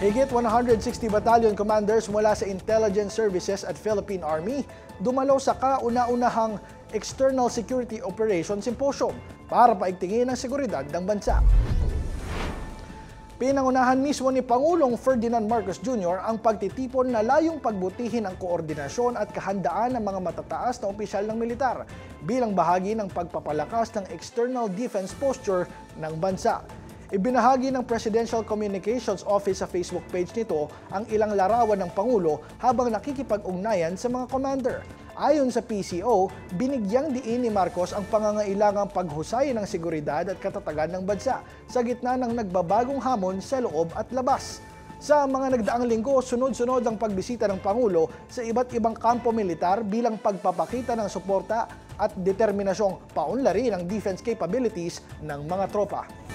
Higit 160 battalion commanders mula sa Intelligence Services at Philippine Army dumalo sa kauna-unahang External Security Operations Symposium para paigtingin ang seguridad ng bansa. Pinangunahan mismo ni Pangulong Ferdinand Marcos Jr. ang pagtitipon na layong pagbutihin ang koordinasyon at kahandaan ng mga matataas na opisyal ng militar bilang bahagi ng pagpapalakas ng external defense posture ng bansa. Ibinahagi ng Presidential Communications Office sa Facebook page nito ang ilang larawan ng Pangulo habang nakikipag-ugnayan sa mga commander. Ayon sa PCO, binigyang diin ni Marcos ang pangangailangang paghusay ng seguridad at katatagan ng bansa sa gitna ng nagbabagong hamon sa loob at labas. Sa mga nagdaang linggo, sunod-sunod ang pagbisita ng Pangulo sa iba't ibang kampo militar bilang pagpapakita ng suporta at determinasyong paunlari ng defense capabilities ng mga tropa.